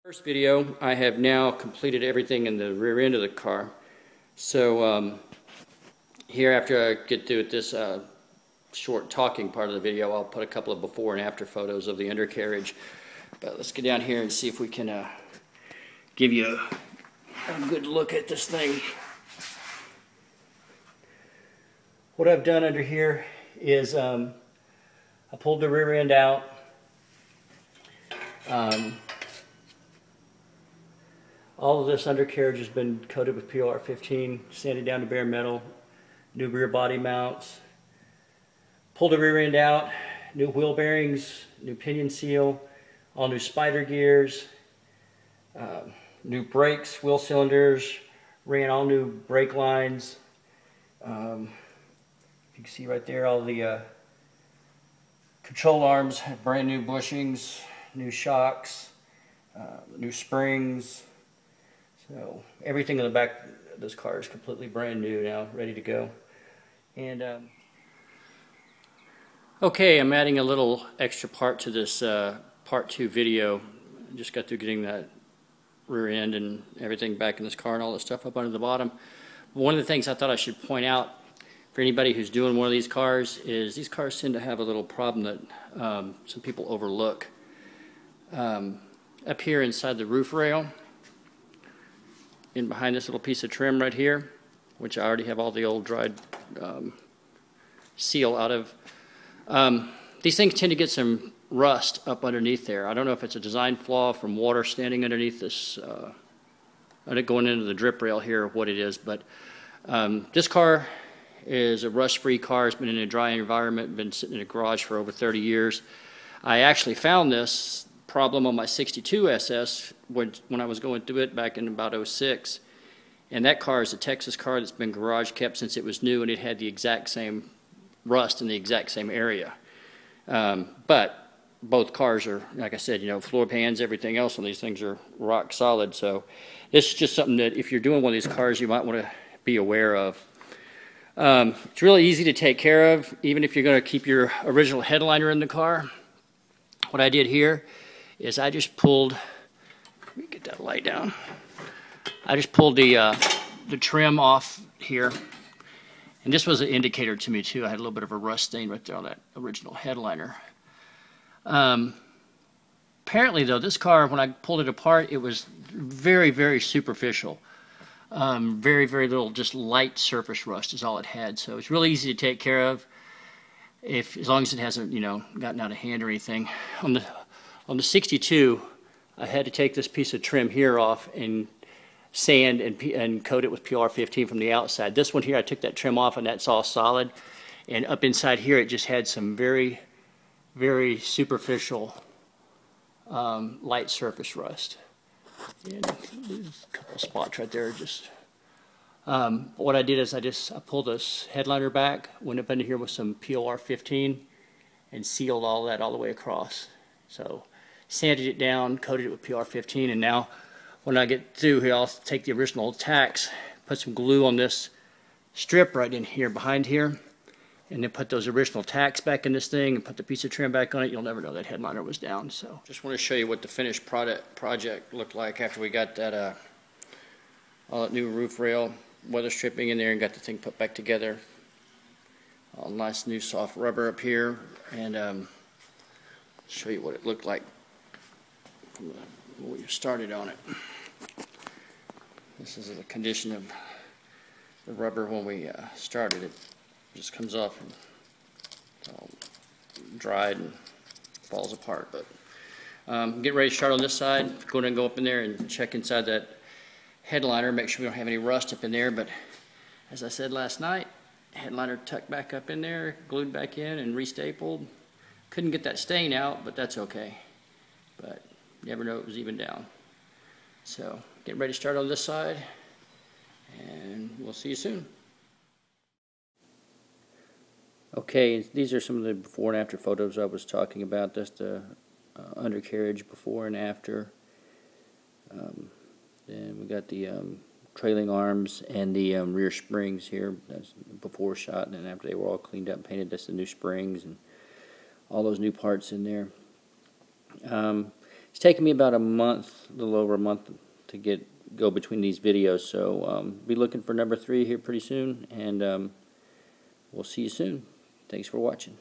First video, I have now completed everything in the rear end of the car. So here, after I get through with this short talking part of the video, I'll put a couple of before and after photos of the undercarriage. But let's get down here and see if we can give you a good look at this thing. What I've done under here is I pulled the rear end out. All of this undercarriage has been coated with PR15, sanded down to bare metal, new rear body mounts. Pulled the rear end out, new wheel bearings, new pinion seal, all new spider gears, new brakes, wheel cylinders, ran all new brake lines. You can see right there all the control arms have brand new bushings, new shocks, new springs. So everything in the back of this car is completely brand new now, ready to go. And okay, I'm adding a little extra part to this part 2 video. I just got through getting that rear end and everything back in this car and all that stuff up under the bottom. But one of the things I thought I should point out for anybody who's doing one of these cars is these cars tend to have a little problem that some people overlook. Up here inside the roof rail, in behind this little piece of trim right here, which I already have all the old dried seal out of. These things tend to get some rust up underneath there. I don't know if it's a design flaw from water standing underneath this, going into the drip rail here, or what it is, but this car is a rust-free car. It's been in a dry environment, been sitting in a garage for over 30 years. I actually found this problem on my 62 SS when I was going through it back in about '06, and that car is a Texas car that's been garage kept since it was new, and it had the exact same rust in the exact same area. But both cars are, like I said, floor pans, everything else on these things are rock solid. So this is just something that if you're doing one of these cars, you might want to be aware of. It's really easy to take care of, even if you're going to keep your original headliner in the car. What I did here is I just pulled, let me get that light down. I just pulled the trim off here, and this was an indicator to me too. I had a little bit of a rust stain right there on that original headliner. Apparently though, this car, when I pulled it apart, it was very, very superficial. Very, very little, just light surface rust is all it had. So it's really easy to take care of, as long as it hasn't, gotten out of hand or anything. On the 62, I had to take this piece of trim here off and sand and coat it with PR15 from the outside. This one here, I took that trim off and that's all solid. And up inside here, it just had some very, very superficial light surface rust. And there's a couple of spots right there. Just what I did is I pulled this headliner back, went up into here with some PR15, and sealed all that all the way across. So sanded it down, coated it with PR15, and now when I get through here, I'll take the original tacks, put some glue on this strip right in here behind here, and then put those original tacks back in this thing and put the piece of trim back on it. You'll never know that headliner was down. So just want to show you what the finished project looked like after we got that all that new roof rail weather stripping in there and got the thing put back together. All nice new soft rubber up here, and show you what it looked like when we started on it. This is the condition of the rubber when we started it. Just comes off and it's all dried and falls apart. But getting ready to start on this side. Go ahead and go up in there and check inside that headliner, make sure we don't have any rust up in there. But as I said last night, headliner tucked back up in there, glued back in and restapled. Couldn't get that stain out, but that's okay. But you never know, it was even down. So getting ready to start on this side, and we'll see you soon. Okay, these are some of the before and after photos I was talking about. That's the undercarriage before and after. Then we got the trailing arms and the rear springs here. That's the before shot, and then after they were all cleaned up and painted, that's the new springs and all those new parts in there. It's taken me about a month, a little over a month, to go between these videos. So be looking for number 3 here pretty soon, and we'll see you soon. Thanks for watching.